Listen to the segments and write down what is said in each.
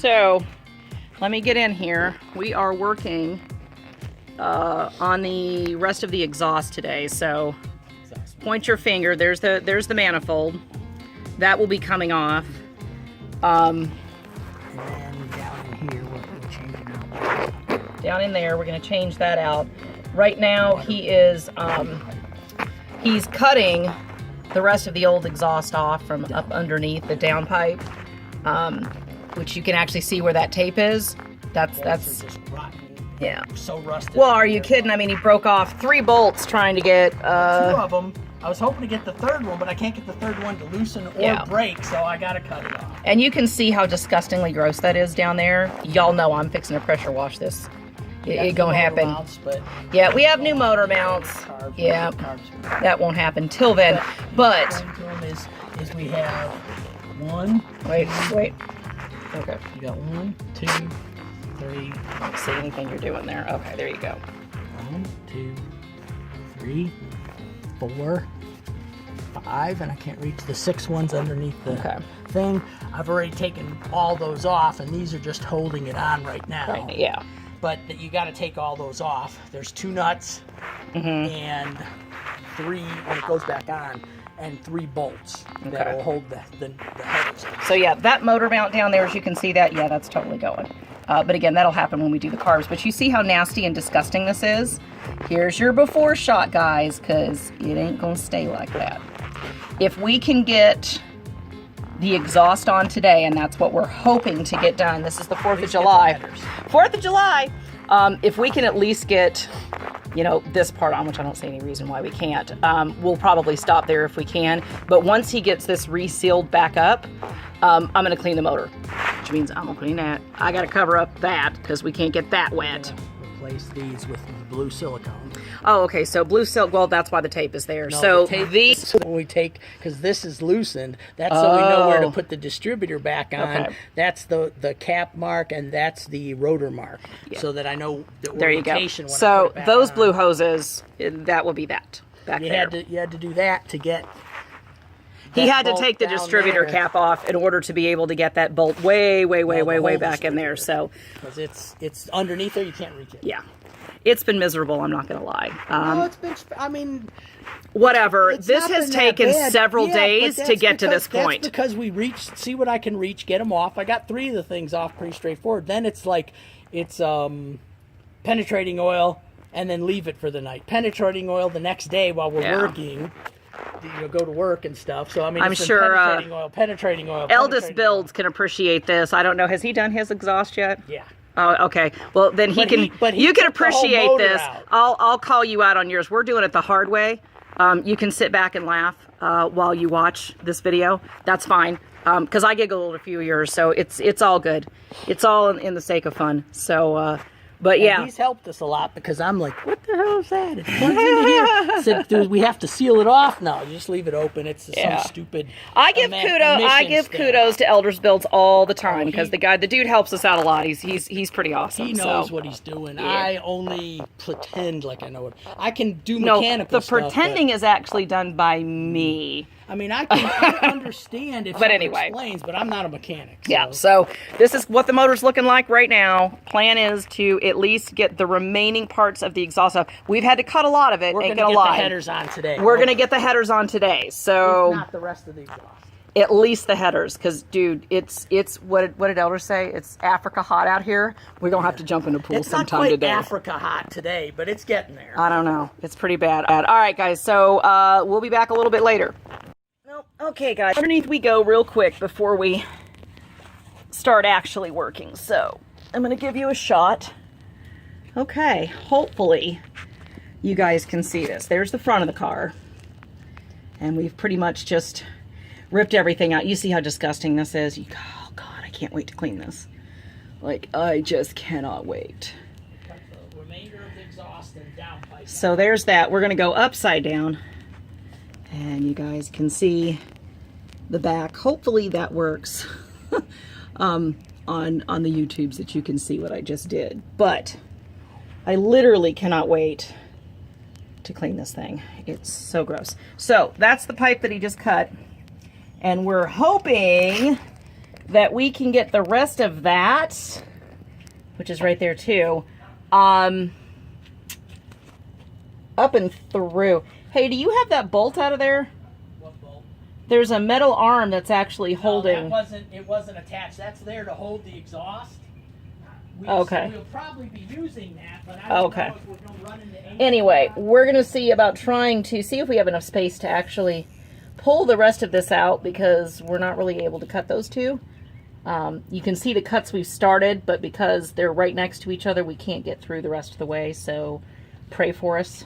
So let me get in here. We are working on the rest of the exhaust today. So point your finger. There's the manifold. That will be coming off. And then down in here, we're changing out. Down in there, we're going to change that out. Right now, he is he's cutting the rest of the old exhaust off from up underneath the downpipe, which you can actually see where that tape is. That's just rotten. Yeah. So rusted. Well, are you kidding? I mean, he broke off 3 bolts trying to get 2 of them. I was hoping to get the third one, but I can't get the third one to loosen or break, so I gotta cut it off. And you can see how disgustingly gross that is down there. Y'all know I'm fixing to pressure wash this. It gonna happen. Mounts, but yeah, we have new motor mounts. Yeah, that won't happen till then. But is we have 1. Wait. Okay. You got 1, 2, 3. I don't see anything you're doing there. Okay, there you go. 1, 2, 3, 4, 5, and I can't reach the 6 ones underneath the thing. I've already taken all those off, and these are just holding it on right now. Right, yeah. But you got to take all those off. There's 2 nuts and 3 when it goes back on, and 3 bolts that will hold the headers. So yeah, that motor mount down there, as you can see that, yeah, that's totally going. But again, that'll happen when we do the carbs. But you see how nasty and disgusting this is? Here's your before shot, guys, because it ain't gonna stay like that. If we can get the exhaust on today, and that's what we're hoping to get done. This is the 4th of July. 4th of July! If we can at least get, you know, this part on, which I don't see any reason why we can't, we'll probably stop there if we can. But once he gets this resealed back up, I'm gonna clean the motor, which means I'm gonna clean that. I gotta cover up that because we can't get that wet. Replace these with the blue silicone. Oh, okay, so blue silk, well, that's why the tape is there. No, so the tape, these... when we take, because this is loosened, that's so we know where to put the distributor back on. Okay. That's the cap mark, and that's the rotor mark, so that I know the orientation. There you go. So those blue hoses, that will be that back there. You had to do that to get... He had to take the distributor cap off in order to be able to get that bolt way back in there. So because it's underneath there, you can't reach it. Yeah, it's been miserable. I'm not gonna lie. No, it's been. I mean, whatever. This has taken several days to get to this point. That's because we reached. See what I can reach. Get them off. I got 3 of the things off pretty straightforward. Then it's like it's penetrating oil, and then leave it for the night. Penetrating oil the next day while we're working. You go to work and stuff. So I mean, I'm sure penetrating oil. Eldest Builds can appreciate this. I don't know. Has he done his exhaust yet? Yeah. Oh, okay. Well, then you can appreciate this. I'll call you out on yours. We're doing it the hard way. You can sit back and laugh while you watch this video. That's fine. Because I giggled a few years, so it's all good. It's all in the sake of fun. So. But yeah, and he's helped us a lot because I'm like, what the hell is that? It plugs into here. I said, dude, we have to seal it off now. Just leave it open. It's some stupid. I give kudos to Elders Builds all the time because the dude helps us out a lot. He's pretty awesome. He knows what he's doing. Yeah. I only pretend like I know it. I can do mechanical stuff. The pretending is actually done by me. I mean, I can understand if someone explains, but I'm not a mechanic. So. Yeah, so this is what the motor's looking like right now. Plan is to at least get the remaining parts of the exhaust off. We've had to cut a lot of it. We're going to get the headers on today. We're going to get the headers on today. So if not the rest of the exhaust. At least the headers, because dude, it's what did Elders say? It's Africa hot out here. We're gonna have to jump in the pool sometime today. It's not quite Africa hot today, but it's getting there. I don't know. It's pretty bad. All right, guys. So we'll be back a little bit later. Okay, guys. Underneath we go real quick before we start actually working. So I'm gonna give you a shot. Okay. Hopefully you guys can see this. There's the front of the car, and we've pretty much just ripped everything out. You see how disgusting this is? Oh God, I can't wait to clean this. Like, I just cannot wait. Cut the remainder of the exhaust and downpipe. So there's that. We're gonna go upside down, and you guys can see the back. Hopefully that works on the YouTubes that you can see what I just did. But I literally cannot wait to clean this thing. It's so gross. So that's the pipe that he just cut. And we're hoping that we can get the rest of that, which is right there too, up and through. Hey, do you have that bolt out of there? What bolt? There's a metal arm that's actually holding. It wasn't attached. That's there to hold the exhaust. Okay. We'll probably be using that, but I don't know if we're going to run into anything. Anyway, we're going to see about trying to see if we have enough space to actually pull the rest of this out, because we're not really able to cut those two. You can see the cuts we've started, but because they're right next to each other, we can't get through the rest of the way. So pray for us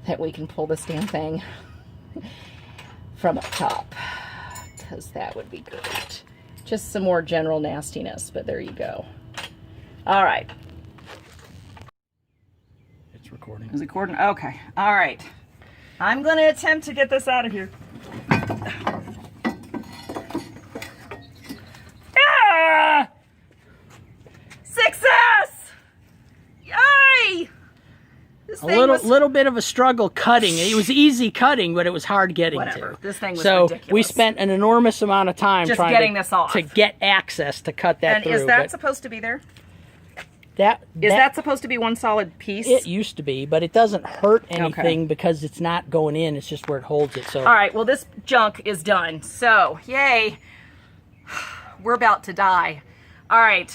that we can pull this damn thing from up top, because that would be great. Just some more general nastiness, but there you go. All right. It's recording. Is it recording? Okay. All right. I'm going to attempt to get this out of here. Ah! Success! Yay! This A thing little bit of a struggle cutting. It was easy cutting, but it was hard getting Whatever. to. This thing was so ridiculous. we spent an enormous amount of time Just trying getting this off. to get access to cut that And through. is that but supposed to be there? Is that supposed to be one solid piece? It used to be, but it doesn't hurt anything because it's not going in. It's just where it holds it. So all right. Well, this junk is done. So yay! We're about to die. All right.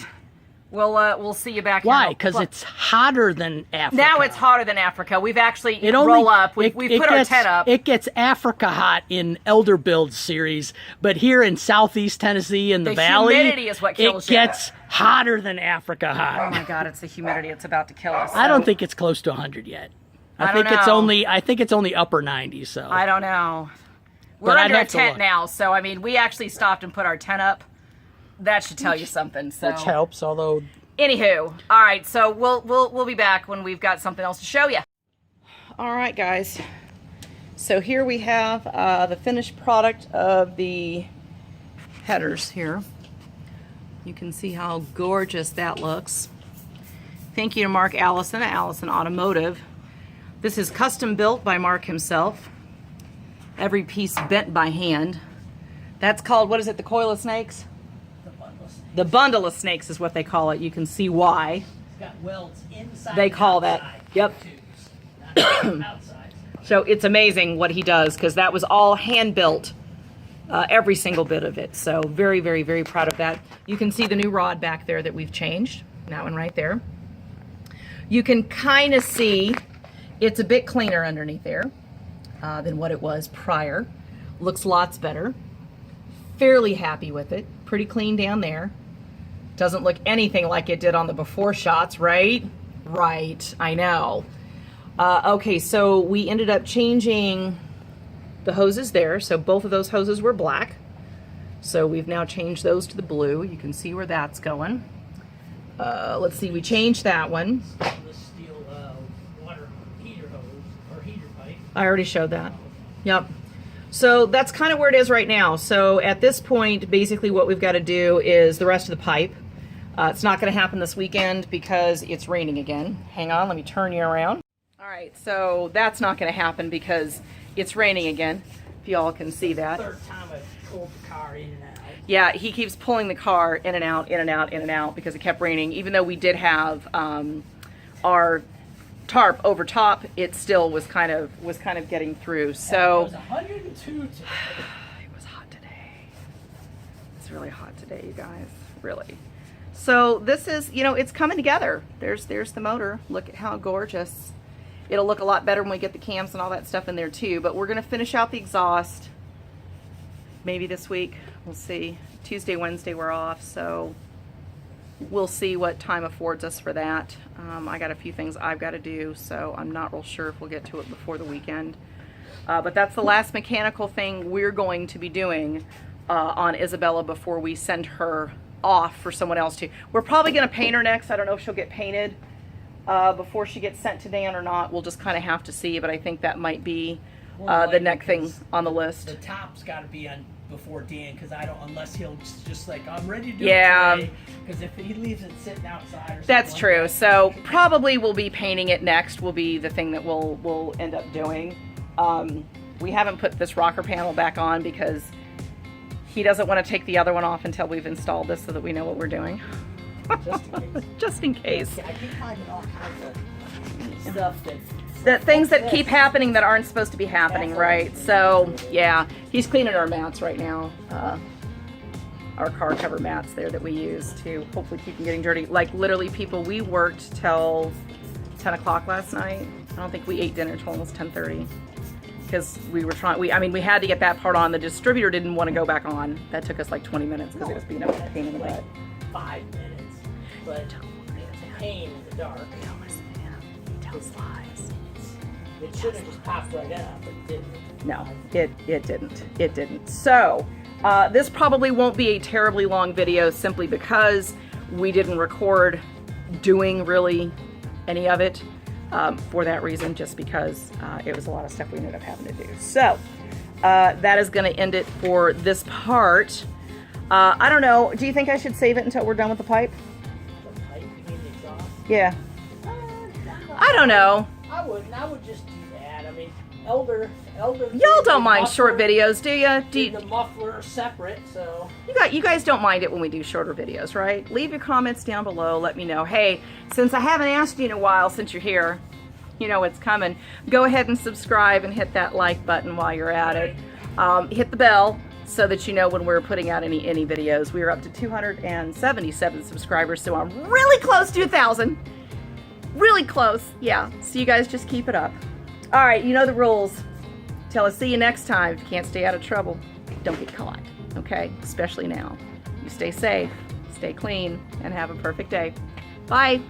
We'll see you back. Why? Because it's hotter than Africa. Now it's hotter than Africa. We've actually It only- roll up. We've it put our gets- tent up. It gets Africa hot in Elder Build series, but here in Southeast Tennessee in the valley, humidity is what kills it gets hotter than Africa Oh hot. my God! It's the humidity. It's about to kill us. I don't So, think it's close to 100 yet. I think don't it's know. only. I think it's only upper 90s. So I don't know. We're But I'd under a have to tent look. now, so I mean, we actually stopped and put our tent up. That should tell you something. So, which helps. Although anywho, all right. So we'll be back when we've got something else to show you. All right, guys. So here we have the finished product of the headers here. You can see how gorgeous that looks. Thank you to Mark Allison at Allison Automotive. This is custom built by Mark himself. Every piece bent by hand. That's called, what is it, the coil of snakes? The bundle of snakes is what they call it. You can see why. it's got welds inside. They and call that. outside, Yep. too. Not outside. So it's amazing what he does, because that was all hand built. Every single bit of it. So very, very, very proud of that. You can see the new rod back there that we've changed. That one right there. You can kind of see it's a bit cleaner underneath there than what it was prior. Looks lots better. Fairly happy with it. Pretty clean down there. Doesn't look anything like it did on the before shots, right? Right, I know. Okay, so we ended up changing the hoses there. So both of those hoses were black. So we've now changed those to the blue. You can see where that's going. Let's see, we changed that one. Stainless steel water heater hose or heater pipe. I already showed that. Yep. So that's kind of where it is right now. So at this point, basically what we've got to do is the rest of the pipe. It's not going to happen this weekend because it's raining again. Hang on, let me turn you around. All right, so that's not going to happen because it's raining again, if y'all can see that. Third time I've pulled the car in and out. Yeah, he keeps pulling the car in and out, in and out, in and out because it kept raining. Even though we did have our tarp over top, it still was kind of getting through. So It was 102 today. it was hot today. It's really hot today, you guys. Really. So this is, you know, it's coming together. There's the motor. Look at how gorgeous. It'll look a lot better when we get the cams and all that stuff in there too. But we're gonna finish out the exhaust maybe this week. We'll see. Tuesday, Wednesday we're off, so we'll see what time affords us for that. I got a few things I've got to do, so I'm not real sure if we'll get to it before the weekend. But that's the last mechanical thing we're going to be doing on Isabella before we send her off for someone else to. We're probably going to paint her next. I don't know if she'll get painted before she gets sent to Dan or not. We'll just kind of have to see, but I think that might be the next thing on the list. The top's got to be on before Dan, because I don't, unless he'll just like, I'm ready to do Yeah. it today. Because if he leaves it sitting outside or something. That's like true. that, So probably we'll be painting it next. Will be the thing that we'll end up doing. We haven't put this rocker panel back on because he doesn't want to take the other one off until we've installed this so that we know what we're doing. Just in case. Just in case. I keep finding all kinds of stuff That things that keep happening that aren't supposed to be happening, right? So, yeah, he's cleaning our mats right now. Our car cover mats there that we use to hopefully keep them getting dirty. Like, literally, people, we worked till 10 o'clock last night. I don't think we ate dinner till almost 10:30 because we were trying, I mean, we had to get that part on. The distributor didn't want to go back on. That took us like 20 minutes because it was being a pain in the butt. 5 minutes, but it's a pain in the dark. Tells lies. It should have just popped right up, but it didn't. No, it didn't. It didn't. So, this probably won't be a terribly long video simply because we didn't record doing really any of it for that reason, just because it was a lot of stuff we ended up having to do. So, that is going to end it for this part. I don't know. Do you think I should save it until we're done with the pipe? The pipe, you mean the exhaust? Yeah. I don't know. I wouldn't. I would just do that. I mean, elder. Y'all don't mind short videos, do you? The muffler separate, so. You guys don't mind it when we do shorter videos, right? Leave your comments down below. Let me know. Hey, since I haven't asked you in a while, since you're here, you know it's coming. Go ahead and subscribe and hit that like button while you're at it. Hit the bell so that you know when we're putting out any videos. We are up to 277 subscribers, so I'm really close to 1,000. Really close. Yeah. So you guys just keep it up. All right, you know the rules. Till I see you next time. If you can't stay out of trouble, don't get caught. Okay? Especially now. You stay safe, stay clean, and have a perfect day. Bye.